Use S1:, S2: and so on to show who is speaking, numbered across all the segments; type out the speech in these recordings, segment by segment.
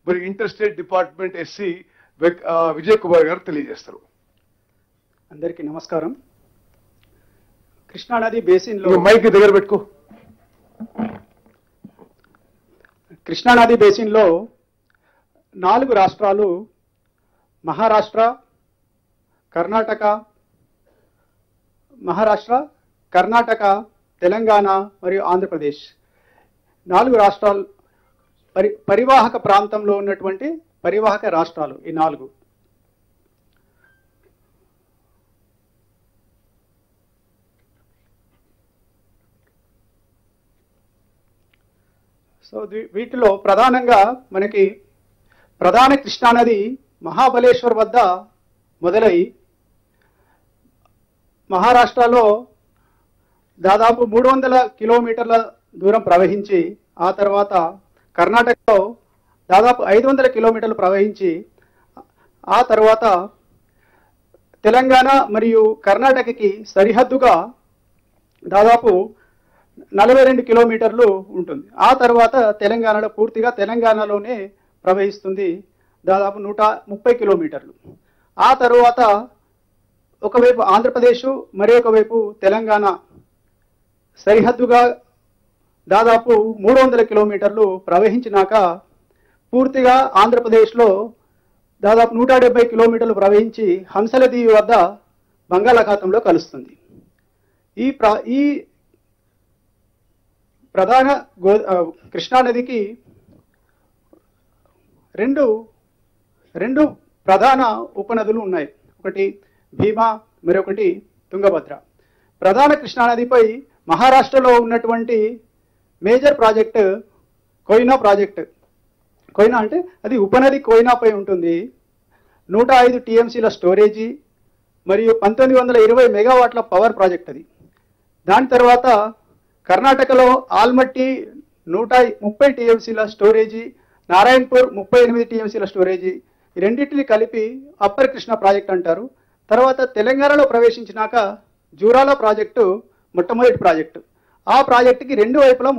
S1: మరి inter state department SC Vijay Kumar గారు తెలియజేస్తారు.
S2: అందరికీ నమస్కారం. కృష్ణానది బేసిన్లో
S1: మైక్ దగ్గర పెట్టుకో.
S2: కృష్ణానది బేసిన్లో 4 రాష్ట్రాలు మహారాష్ట్ర, కర్ణాటక, తెలంగాణ మరియు ఆంధ్రప్రదేశ్ 4 రాష్ట్రాలు పరివాహక ప్రాంతంలో ఉన్నటువంటి పరివాహక రాష్ట్రాలు ఈ 4. సో వీటిలో ప్రధానంగా మనకి ప్రధాన కృష్ణానది మహాబలేశ్వర్ వద్ద మొదలై మహారాష్ట్రలో దాదాపు 300 కిలోమీటర్ల దూరం ప్రవహించి ఆ తర్వాత కర్ణాటకలో దాదాపు 500 కిలోమీటర్లు ప్రవహించి ఆ తర్వాత తెలంగాణ మరియు కర్ణాటకకి సరిహద్దుగా దాదాపు 42 కిలోమీటర్లు ఉంటుంది. ఆ తర్వాత తెలంగాణలో పూర్తిగా తెలంగాణలోనే ప్రవహిస్తుంది దాదాపు 130 కిలోమీటర్లు. ఆ తర్వాత ఒకవైపు ఆంధ్రప్రదేశ్ మరి ఒకవైపు తెలంగాణ సరిహద్దుగా దాదాపు 300 కిలోమీటర్లు ప్రవహించినాక పూర్తిగా ఆంధ్రప్రదేశ్లో దాదాపు 170 కిలోమీటర్లు ప్రవహించి హంసలదీవి వద్ద బంగాళాఖాతంలో కలుస్తుంది. ఈ ప్రధాన కృష్ణానదికి రెండు ప్రధాన ఉపనదులు ఉన్నాయి. ఒకటి భీమా, మరొకటి తుంగభద్ర. ప్రధాన కృష్ణానదిపై మహారాష్ట్రలో ఉన్నటువంటి major project Koyna project. Koyna అంటే అది ఉపనది కోయినాపై ఉంటుంది. 105 టీఎంసీల స్టోరేజీ మరియు 1920 మెగావాట్ల పవర్ ప్రాజెక్ట్ అది. దాని తర్వాత కర్ణాటకలో ఆల్మట్టి 130 టీఎంసీల స్టోరేజీ, నారాయణపూర్ 38 టీఎంసీల స్టోరేజీ. ఈ రెండింటిని కలిపి అప్పర్ కృష్ణ ప్రాజెక్ట్ అంటారు. తర్వాత తెలంగాణలో ప్రవేశించినాక జూరాల ప్రాజెక్టు మొట్టమొదటి ప్రాజెక్టు. ఆ ప్రాజెక్టుకి 2 వైపులా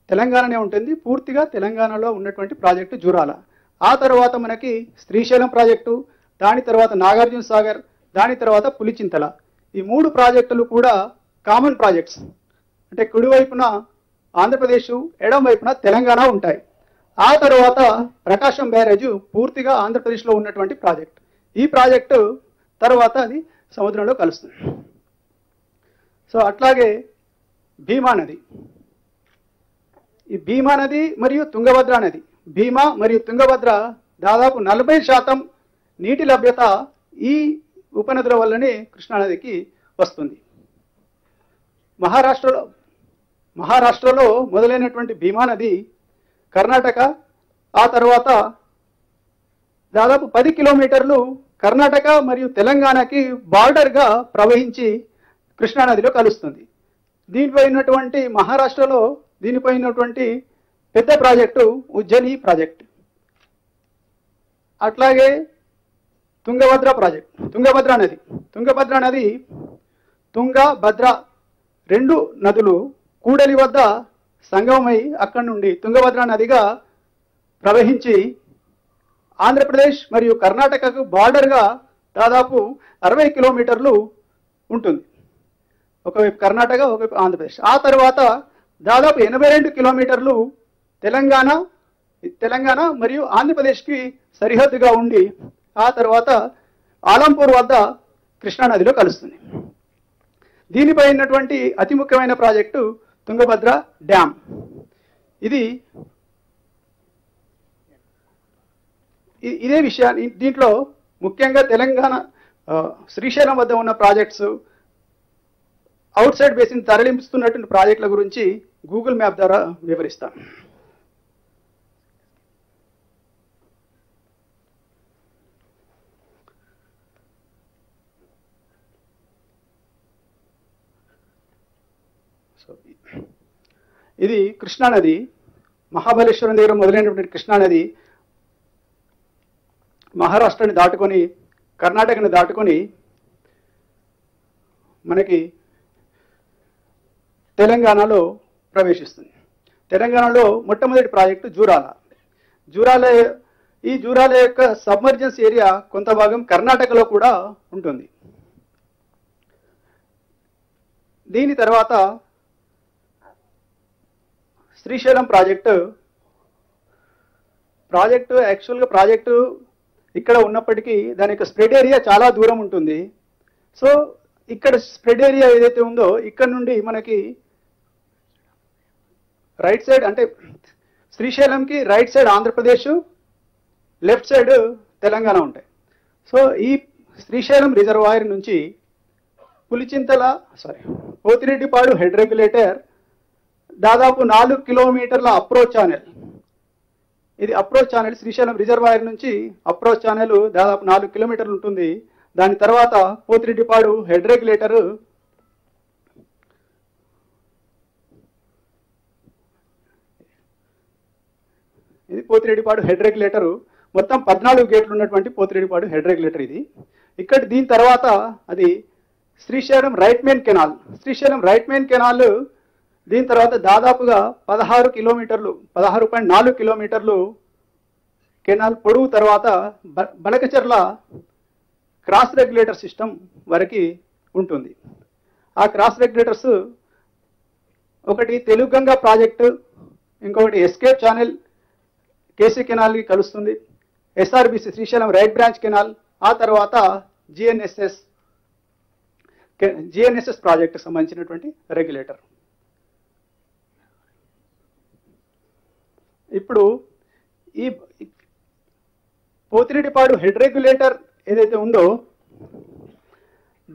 S2: తెలంగాణనే ఉంటుంది. పూర్తిగా తెలంగాణలో ఉన్నటువంటి ప్రాజెక్టు జూరాల. ఆ తర్వాత మనకి శ్రీశైలం ప్రాజెక్టు, దాని తర్వాత నాగార్జున సాగర్, దాని తర్వాత పులిచింతల. ఈ 3 ప్రాజెక్టులు కూడా కామన్ ప్రాజెక్ట్స్. అంటే కుడివైపున ఆంధ్రప్రదేశ్, ఎడం వైపున తెలంగాణ ఉంటాయి. ఆ తర్వాత ప్రకాశం బ్యారేజ్ పూర్తిగా ఆంధ్రప్రదేశ్లో ఉన్నటువంటి ప్రాజెక్ట్. ఈ ప్రాజెక్టు తర్వాత అది సముద్రంలో కలుస్తుంది. సో అట్లాగే భీమా నది, ఈ భీమా నది మరియు తుంగభద్ర నది. భీమా మరియు తుంగభద్ర దాదాపు 40% నీటి లభ్యత ఈ ఉపనదుల వల్లనే కృష్ణానదికి వస్తుంది. మహారాష్ట్రలో మొదలైనటువంటి భీమా నది కర్ణాటక, ఆ తర్వాత దాదాపు 10 కిలోమీటర్లు కర్ణాటక మరియు తెలంగాణకి బార్డర్గా ప్రవహించి కృష్ణానదిలో కలుస్తుంది. దీనిపై ఉన్నటువంటి మహారాష్ట్రలో దీనిపై ఉన్నటువంటి పెద్ద ప్రాజెక్టు ఉజ్జయిని ప్రాజెక్ట్. అట్లాగే తుంగభద్ర ప్రాజెక్ట్, తుంగభద్ర నది తుంగభద్ర 2 నదులు కూడలి వద్ద సంగమమై అక్కడి నుండి తుంగభద్ర నదిగా ప్రవహించి ఆంధ్రప్రదేశ్ మరియు కర్ణాటకకు బార్డర్గా దాదాపు 60 కిలోమీటర్లు ఉంటుంది. ఒకవైపు కర్ణాటక, ఒకవైపు ఆంధ్రప్రదేశ్. ఆ తర్వాత దాదాపు 82 కిలోమీటర్లు తెలంగాణ మరియు ఆంధ్రప్రదేశ్కి సరిహద్దుగా ఉండి ఆ తర్వాత ఆలంపూర్ వద్ద కృష్ణానదిలో కలుస్తుంది. దీనిపై ఉన్నటువంటి అతి ముఖ్యమైన ప్రాజెక్టు తుంగభద్ర డ్యామ్. ఇదే విషయాన్ని దీంట్లో ముఖ్యంగా తెలంగాణ శ్రీశైలం వద్ద ఉన్న ప్రాజెక్ట్స్, అవుట్ సైడ్ బేసిన్ తరలిస్తున్నటువంటి ప్రాజెక్టుల గురించి గూగుల్ మ్యాప్ ద్వారా వివరిస్తాను. ఇది కృష్ణానది, మహాబలేశ్వరం దగ్గర మొదలైనటువంటి కృష్ణానది మహారాష్ట్రని దాటుకొని కర్ణాటకని దాటుకొని మనకి తెలంగాణలో ప్రవేశిస్తుంది. తెలంగాణలో మొట్టమొదటి ప్రాజెక్టు జూరాల. ఈ జూరాల యొక్క సబ్మర్జెన్స్ ఏరియా కొంత భాగం కర్ణాటకలో కూడా ఉంటుంది. దీని తర్వాత శ్రీశైలం ప్రాజెక్టు యాక్చువల్గా ప్రాజెక్టు ఇక్కడ ఉన్నప్పటికీ దాని యొక్క స్ప్రెడ్ ఏరియా చాలా దూరం ఉంటుంది. సో ఇక్కడ స్ప్రెడ్ ఏరియా ఏదైతే ఉందో ఇక్కడ నుండి మనకి రైట్ సైడ్ అంటే శ్రీశైలంకి right side Andhra Pradesh, left side Telangana ఉంటాయి. సో ఈ శ్రీశైలం రిజర్వాయర్ నుంచి పోతిరెడ్డిపాడు హెడ్ రెగ్యులేటర్ దాదాపు 4 కిలోమీటర్ల అప్రోచ్ ఛానల్. ఇది అప్రోచ్ ఛానల్. శ్రీశైలం రిజర్వాయర్ నుంచి అప్రోచ్ ఛానల్ దాదాపు 4 కిలోమీటర్లు ఉంటుంది. దాని తర్వాత పోతిరెడ్డిపాడు హెడ్ రెగ్యులేటర్ ఇది పోతిరెడ్డిపాడు హెడ్ రెగ్యులేటరు మొత్తం 14 గేట్లు ఉన్నటువంటి పోతిరెడ్డిపాడు హెడ్ రెగ్యులేటర్ ఇది. ఇక్కడ దీని తర్వాత అది Srisailam right main canal. Srisailam right main canal దీని తర్వాత దాదాపుగా 16 కిలోమీటర్లు 16.4 కిలోమీటర్లు కెనాల్ పొడవు తర్వాత బనకచెర్ల క్రాస్ రెగ్యులేటర్ సిస్టమ్ వరకు ఉంటుంది. ఆ క్రాస్ రెగ్యులేటర్స్ ఒకటి తెలుగంగా ప్రాజెక్టు, ఇంకొకటి ఎస్కేప్ ఛానల్ కేసీ కెనాల్కి కలుస్తుంది, SRBC Srisailam right branch canal, ఆ తర్వాత జిఎన్ఎస్ఎస్ ప్రాజెక్టుకు సంబంధించినటువంటి రెగ్యులేటర్. ఇప్పుడు ఈ పోతిరెడ్డిపాడు హెడ్ రెగ్యులేటర్ ఏదైతే ఉందో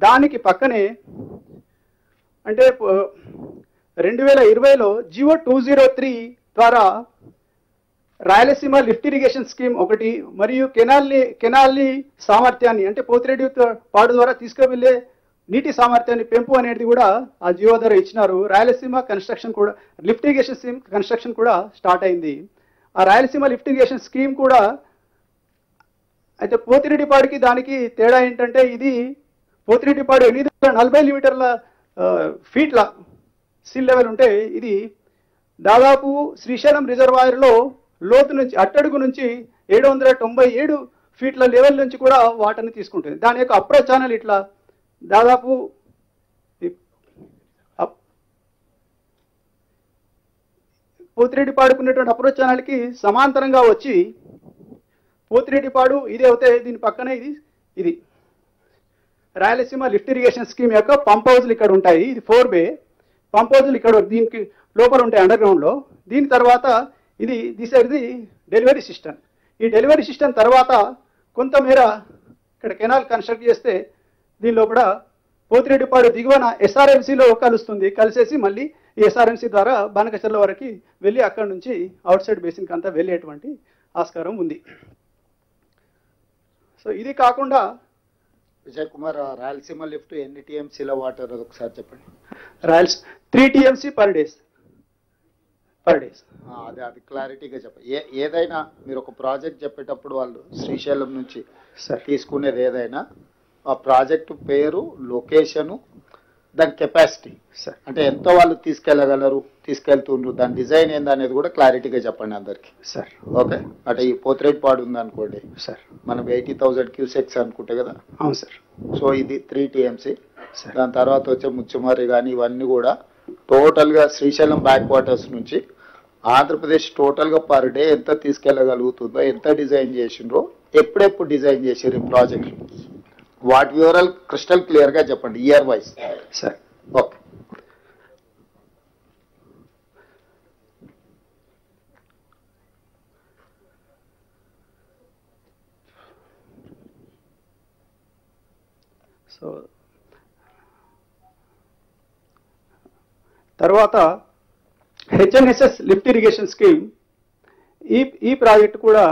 S2: దానికి పక్కనే అంటే 2020లో జియో 203 ద్వారా రాయలసీమ లిఫ్ట్ ఇరిగేషన్ స్కీమ్ ఒకటి మరియు కెనాల్ని సామర్థ్యాన్ని అంటే పోతిరెడ్డిపాడు ద్వారా తీసుకువెళ్ళే నీటి సామర్థ్యాన్ని పెంపు అనేది కూడా ఆ జియో ద్వారా ఇచ్చినారు. రాయలసీమ కన్స్ట్రక్షన్ కూడా లిఫ్ట్ ఇరిగేషన్ స్కీమ్ కన్స్ట్రక్షన్ కూడా స్టార్ట్ అయింది. ఆ రాయలసీమ లిఫ్ట్ ఇరిగేషన్ స్కీమ్ కూడా అయితే పోతిరెడ్డిపాడుకి దానికి తేడా ఏంటంటే ఇది పోతిరెడ్డిపాడు 840 ఫీట్ల సీ లెవెల్ ఉంటే ఇది దాదాపు శ్రీశైలం రిజర్వాయర్లో లోతు నుంచి అట్టడుగు నుంచి 797 ఫీట్ల లెవెల్ నుంచి కూడా వాటర్ని తీసుకుంటుంది. దాని యొక్క అప్రోచ్ ఛానల్ ఇట్లా దాదాపు పోతిరెడ్డిపాడుకు ఉన్నటువంటి అప్రోచ్ ఛానల్కి సమాంతరంగా వచ్చి పోతిరెడ్డిపాడు ఇది అవుతాయి. దీని పక్కనే ఇది రాయలసీమ లిఫ్ట్ ఇరిగేషన్ స్కీమ్ యొక్క పంప్ హౌజ్లు ఇక్కడ ఉంటాయి. ఇది 4 బే పంప్ హౌజ్లు ఇక్కడ దీనికి లోపల ఉంటాయి అండర్ గ్రౌండ్లో. దీని తర్వాత దిస్ డెలివరీ సిస్టమ్. ఈ డెలివరీ సిస్టమ్ తర్వాత కొంతమేర ఇక్కడ కెనాల్ కన్స్ట్రక్ట్ చేస్తే దీని లోపల పోతిరెడ్డిపాడు దిగువన ఎస్ఆర్ఎంసీలో కలుస్తుంది. కలిసేసి మళ్ళీ ఈ ఎస్ఆర్ఎంసీ ద్వారా బానకచెర్ల వరకు వెళ్ళి అక్కడి నుంచి అవుట్ సైడ్ బేసిన్కి అంతా వెళ్ళేటువంటి ఆస్కారం ఉంది. సో ఇది కాకుండా
S3: విజయ్ కుమార్, రాయలసీమ లిఫ్ట్ ఎన్ని టీఎంసీల వాటర్ ఒకసారి చెప్పండి.
S2: 3 TMC పర్ డే.
S3: అది క్లారిటీగా చెప్పండి. ఏదైనా మీరు ఒక ప్రాజెక్ట్ చెప్పేటప్పుడు వాళ్ళు శ్రీశైలం నుంచి తీసుకునేది ఏదైనా ఆ ప్రాజెక్టు పేరు, లొకేషను, దాని కెపాసిటీ అంటే ఎంత వాళ్ళు తీసుకెళ్తుండ్రు, దాని డిజైన్ ఏందనేది కూడా క్లారిటీగా చెప్పండి అందరికి.
S2: Sir
S3: okay. అంటే ఈ పోతిరెడ్డిపాడు ఉంది అనుకోండి
S2: సార్,
S3: మనం 80,000 క్యూసెక్స్ అనుకుంటే కదా.
S2: అవును సార్.
S3: సో ఇది 3 TMC. దాని తర్వాత వచ్చే ముచ్చుమర్రి కానీ ఇవన్నీ కూడా టోటల్గా శ్రీశైలం బ్యాక్ వాటర్స్ నుంచి ఆంధ్రప్రదేశ్ టోటల్గా పర్ డే ఎంత తీసుకెళ్ళగలుగుతుందో, ఎంత డిజైన్ చేసిండ్రో, ఎప్పుడెప్పుడు డిజైన్ చేసారు ఈ ప్రాజెక్ట్, వాటి వివరాలు క్రిస్టల్ క్లియర్గా చెప్పండి year wise.
S2: Sir
S3: okay.
S2: So తర్వాత హెచ్ఎన్ఎస్ఎస్ లిఫ్ట్ ఇరిగేషన్ స్కీమ్. ఈ ప్రాజెక్ట్ కూడా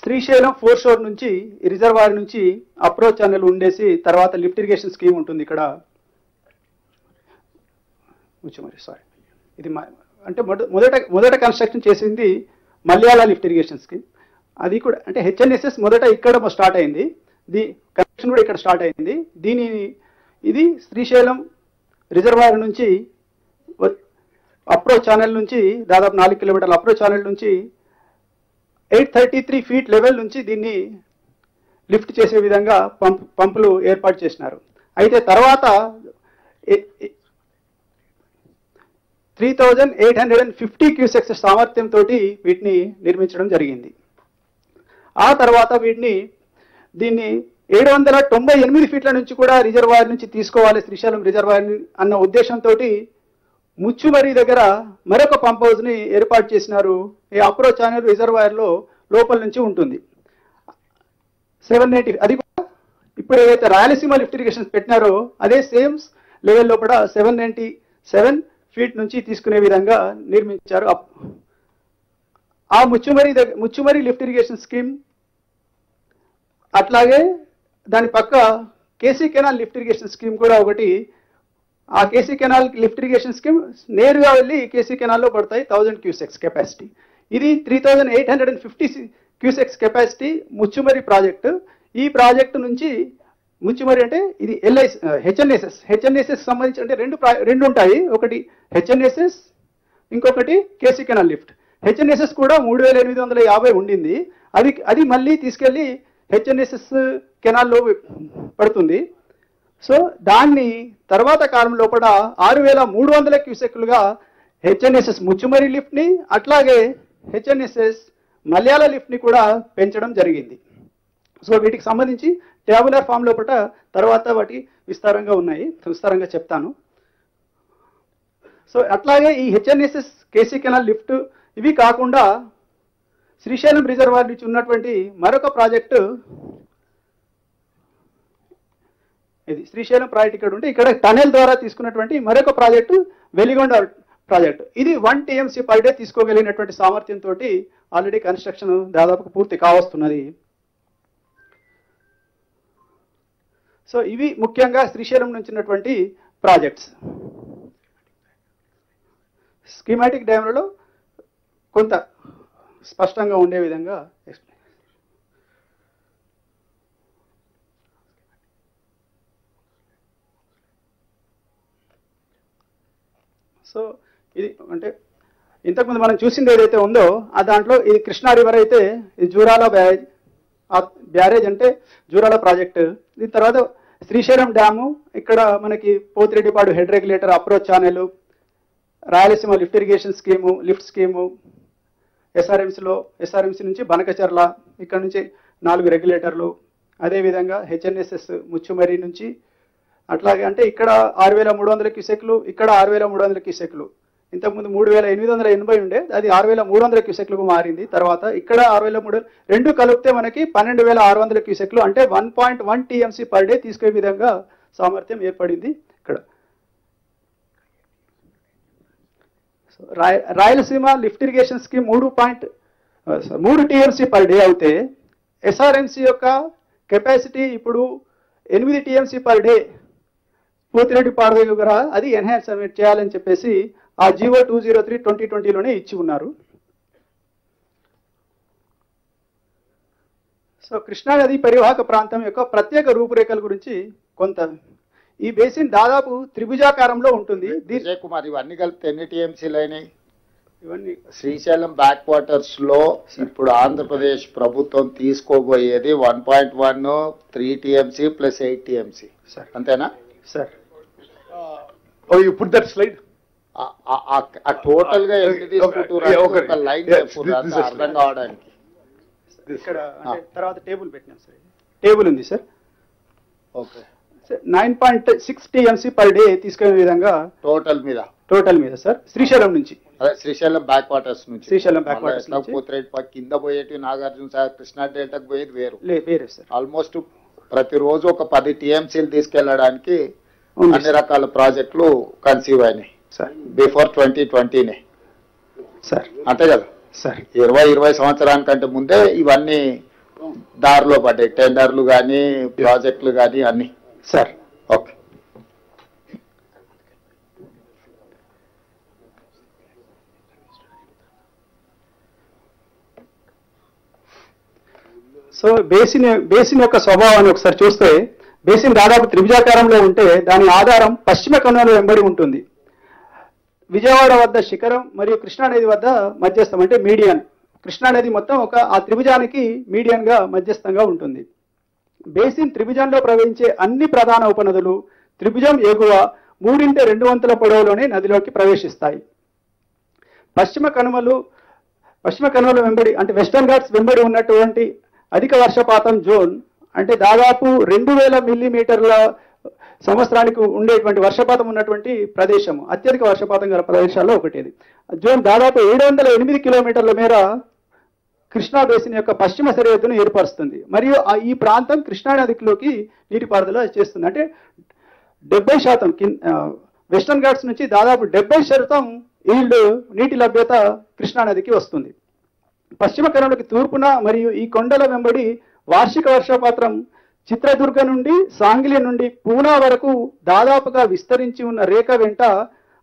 S2: శ్రీశైలం 4 షోర్ నుంచి రిజర్వాయర్ నుంచి అప్రోచ్ ఛానల్ ఉండేసి తర్వాత లిఫ్ట్ ఇరిగేషన్ స్కీమ్ ఉంటుంది ఇక్కడ. ఇది అంటే మొదట కన్స్ట్రక్షన్ చేసింది మల్యాల లిఫ్ట్ ఇరిగేషన్ స్కీమ్. అది కూడా అంటే హెచ్ఎన్ఎస్ఎస్ మొదట ఇక్కడ స్టార్ట్ అయింది, కన్స్ట్రక్షన్ కూడా ఇక్కడ స్టార్ట్ అయింది. ఇది శ్రీశైలం రిజర్వాయర్ నుంచి అప్రోచ్ ఛానల్ నుంచి దాదాపు 4 కిలోమీటర్ల అప్రోచ్ ఛానల్ నుంచి 833 ఫీట్ లెవెల్ నుంచి దీన్ని లిఫ్ట్ చేసే విధంగా పంపులు ఏర్పాటు చేసినారు. అయితే తర్వాత 3850 క్యూసెక్స్ సామర్థ్యంతో వీటిని నిర్మించడం జరిగింది. ఆ తర్వాత దీన్ని 798 ఫీట్ల నుంచి కూడా రిజర్వాయర్ నుంచి తీసుకోవాలి శ్రీశైలం రిజర్వాయర్ అన్న ఉద్దేశంతో ముచ్చుమరి దగ్గర మరొక పంప్ హౌస్ ని ఏర్పాటు చేసినారు. ఈ అప్రోచ్ అనేది రిజర్వాయర్ లో లోపల నుంచి ఉంటుంది. 790 అది కూడా ఇప్పుడు ఏదైతే రాయలసీమ లిఫ్ట్ ఇరిగేషన్ పెట్టినారో అదే సేమ్ లెవెల్లో కూడా 797 ఫీట్ నుంచి తీసుకునే విధంగా నిర్మించారు. ఆ ముచ్చుమరి లిఫ్ట్ ఇరిగేషన్ స్కీమ్ అట్లాగే దాని పక్క KC canal lift irrigation scheme కూడా ఒకటి. ఆ KC canal lift irrigation scheme నేరుగా వెళ్ళి కేసీ కెనాల్లో పడతాయి 1000 క్యూసెక్స్ కెపాసిటీ. ఇది 3850 క్యూసెక్స్ కెపాసిటీ ముచ్చుమరి ప్రాజెక్టు. ఈ ప్రాజెక్టు నుంచి ముచ్చుమరి అంటే ఇది హెచ్ఎన్ఎస్ఎస్ సంబంధించి అంటే రెండు ఉంటాయి. ఒకటి హెచ్ఎన్ఎస్ఎస్, ఇంకొకటి కేసీ కెనాల్ లిఫ్ట్. హెచ్ఎన్ఎస్ఎస్ కూడా 3850 ఉండింది. అది మళ్ళీ తీసుకెళ్లి హెచ్ఎన్ఎస్ఎస్ కెనాల్లో పడుతుంది. సో దాన్ని తర్వాత కాలం లోపల 6300 క్యూసెక్లుగా హెచ్ఎన్ఎస్ఎస్ ముచ్చుమరి లిఫ్ట్ ని అట్లాగే హెచ్ఎన్ఎస్ఎస్ మలయాళ లిఫ్ట్ ని కూడా పెంచడం జరిగింది. సో వీటికి సంబంధించి ట్యాబులర్ ఫామ్ లోపల తర్వాత వాటి విస్తారంగా చెప్తాను. సో అట్లాగే ఈ హెచ్ఎన్ఎస్ఎస్ కేసీ కెనాల్ లిఫ్ట్ ఇవి కాకుండా శ్రీశైలం రిజర్వాయర్ నుంచి ఉన్నటువంటి మరొక ప్రాజెక్టు ఇది శ్రీశైలం ప్రాజెక్ట్ ఇక్కడ ఉంటే ఇక్కడ టనెల్ ద్వారా తీసుకున్నటువంటి మరొక ప్రాజెక్టు వెలిగొండ ప్రాజెక్టు. ఇది 1 TMC పర్ డే తీసుకోగలిగినటువంటి సామర్థ్యంతో ఆల్రెడీ కన్స్ట్రక్షన్ దాదాపు పూర్తి కావస్తున్నది. సో ఇవి ముఖ్యంగా శ్రీశైలం నుంచి ఉన్నటువంటి ప్రాజెక్ట్స్. స్కీమాటిక్ డయాగ్రామ్లో కొంత స్పష్టంగా ఉండే విధంగా సో ఇది అంటే ఇంతకుముందు మనం చూసింది ఏదైతే ఉందో ఆ దాంట్లో ఇది కృష్ణా రివర్ అయితే ఇది జూరాల బ్యారేజ్. ఆ బ్యారేజ్ అంటే జూరాల ప్రాజెక్టు. దీని తర్వాత శ్రీశైలం డ్యాము, ఇక్కడ మనకి Pothireddypadu head regulator, approach channel, Rayalaseema lift irrigation scheme, lift scheme, SRMC నుంచి బనకచర్ల, ఇక్కడ నుంచి 4 రెగ్యులేటర్లు, అదేవిధంగా హెచ్ఎన్ఎస్ఎస్ ముచ్చుమరి నుంచి అట్లాగే అంటే ఇక్కడ 6300 క్యూసెక్లు, ఇక్కడ 6300 క్యూసెక్లు. ఇంతకుముందు 3880 ఉండే, అది 6300 క్యూసెక్లకు మారింది. తర్వాత ఇక్కడ 6300 రెండు కలిపితే మనకి 12600 క్యూసెక్లు అంటే 1.1 TMC పర్ డే తీసుకునే విధంగా సామర్థ్యం ఏర్పడింది. ఇక్కడ Rayalaseema lift irrigation scheme 3 TMC per day అయితే ఎస్ఆర్ఎంసీ యొక్క కెపాసిటీ ఇప్పుడు 8 TMC పర్ డే పోతిరెడ్డిపాడు దగ్గర అది ఎన్హాన్స్మెంట్ చేయాలని చెప్పేసి ఆ జీవో 203/2020లోనే ఇచ్చి ఉన్నారు. సో కృష్ణానది పరివాహక ప్రాంతం యొక్క ప్రత్యేక రూపురేఖల గురించి కొంత. ఈ బేసిన్ దాదాపు త్రిభుజాకారంలో ఉంటుంది.
S3: విజయ్ కుమార్, ఇవన్నీ కలిపి ఎన్ని టీఎంసీలు అయినాయి?
S2: ఇవన్నీ
S3: శ్రీశైలం బ్యాక్ వాటర్స్ లో ఇప్పుడు ఆంధ్రప్రదేశ్ ప్రభుత్వం తీసుకోబోయేది 1.1 3 TMC ప్లస్ 8 TMC, అంతేనా
S2: sir?
S1: You put that slide.
S3: Total గా ఎన్ని తీసుకుంటున్నారు లైన్ అర్థం కావడానికి.
S2: ఇక్కడ అంటే తర్వాత టేబుల్ పెట్టినాం సార్. టేబుల్ ఉంది sir.
S3: Okay,
S2: 9.6 TMC per day తీసుకునే విధంగా
S3: టోటల్ మీద
S2: సార్. శ్రీశైలం నుంచి,
S3: అదే శ్రీశైలం బ్యాక్ వాటర్స్ నుంచి.
S2: శ్రీశైలం బ్యాక్ వాటర్స్
S3: కింద పోయేటి నాగార్జున సాగర్, కృష్ణా డెల్టాకు పోయేది
S2: వేరే సార్.
S3: ఆల్మోస్ట్ ప్రతిరోజు ఒక 10 TMCలు తీసుకెళ్లడానికి అన్ని రకాల ప్రాజెక్టులు కన్సీవ్ అయినాయి
S2: సార్
S3: బిఫోర్ 2020
S2: సార్.
S3: అంతే కదా
S2: సార్?
S3: 20 సంవత్సరానికంటే ముందే ఇవన్నీ దారిలో పడ్డాయి, టెండర్లు కానీ ప్రాజెక్టులు కానీ అన్ని
S2: సార్.
S3: ఓకే.
S2: సో బేసిన్ యొక్క స్వభావాన్ని ఒకసారి చూస్తే, బేసిన్ దాదాపు త్రిభుజాకారంలో ఉంటే దాని ఆధారం పశ్చిమ కనుమలు వెంబడి ఉంటుంది. విజయవాడ వద్ద శిఖరం మరియు కృష్ణానది వద్ద మధ్యస్థం అంటే మీడియన్ కృష్ణానది మొత్తం ఆ త్రిభుజానికి మీడియన్గా మధ్యస్థంగా ఉంటుంది. బేసిన్ త్రిభుజంలో ప్రవహించే అన్ని ప్రధాన ఉపనదులు త్రిభుజం ఎగువ 3/2 పొడవులోనే నదిలోకి ప్రవేశిస్తాయి. పశ్చిమ కనుమలు వెంబడి అంటే వెస్టర్న్ ఘాట్స్ వెంబడి ఉన్నటువంటి అధిక వర్షపాతం జోన్ అంటే దాదాపు 2000 మిల్లీమీటర్ల సంవత్సరానికి ఉండేటువంటి వర్షపాతం ఉన్నటువంటి ప్రదేశము, అత్యధిక వర్షపాతం గల ప్రదేశాల్లో ఒకటి. జోన్ దాదాపు 708 కిలోమీటర్ల మేర కృష్ణా బేసిన్ యొక్క పశ్చిమ సరిహద్దును ఏర్పరుస్తుంది. మరియు ఈ ప్రాంతం కృష్ణానదిలోకి నీటిపారుదల చేస్తుంది. అంటే 70% వెస్టర్న్ ఘాట్స్ నుంచి దాదాపు 70% ఈల్డ్ నీటి లభ్యత కృష్ణానదికి వస్తుంది. పశ్చిమ కనుమలకి తూర్పున మరియు ఈ కొండల వెంబడి వార్షిక వర్షపాతం చిత్రదుర్గ నుండి సాంగ్లీ నుండి పూనా వరకు దాదాపుగా విస్తరించి ఉన్న రేఖ వెంట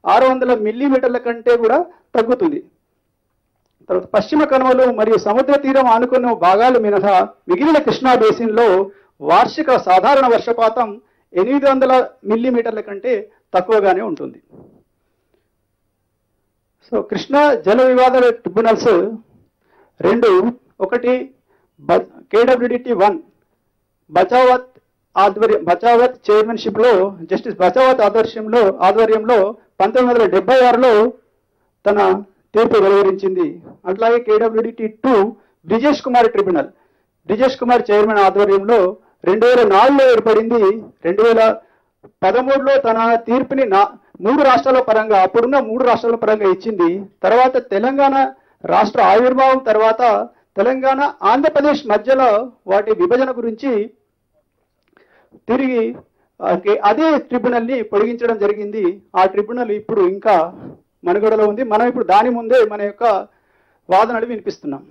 S2: 600 మిల్లీమీటర్ల కంటే కూడా తగ్గుతుంది. తర్వాత పశ్చిమ కనుమలు మరియు సముద్ర తీరం ఆనుకున్న భాగాలు మినహా మిగిలిన కృష్ణా బేసిన్లో వార్షిక సాధారణ వర్షపాతం 800 మిల్లీమీటర్ల కంటే తక్కువగానే ఉంటుంది. సో కృష్ణా జల వివాదాల ట్రిబ్యునల్స్ 2, ఒకటి KWDT 1 బచావత్ చైర్మన్షిప్లో జస్టిస్ బచావత్ ఆధ్వర్యంలో 1976లో తన తీర్పు వెలువరించింది. అట్లాగే KWDT 2 Brijesh Kumar tribunal, Brijesh Kumar chairman ఆధ్వర్యంలో 2004లో ఏర్పడింది. 2013లో తన తీర్పుని 3 రాష్ట్రాల పరంగా అప్పుడున్న 3 రాష్ట్రాల పరంగా ఇచ్చింది. తర్వాత తెలంగాణ రాష్ట్ర ఆవిర్భావం తర్వాత తెలంగాణ ఆంధ్రప్రదేశ్ మధ్యలో వాటి విభజన గురించి తిరిగి అదే ట్రిబ్యునల్ని పొడిగించడం జరిగింది. ఆ ట్రిబ్యునల్ ఇప్పుడు ఇంకా మనుగడలో ఉంది. మనం ఇప్పుడు దాని ముందే మన యొక్క వాదనలు వినిపిస్తున్నాం.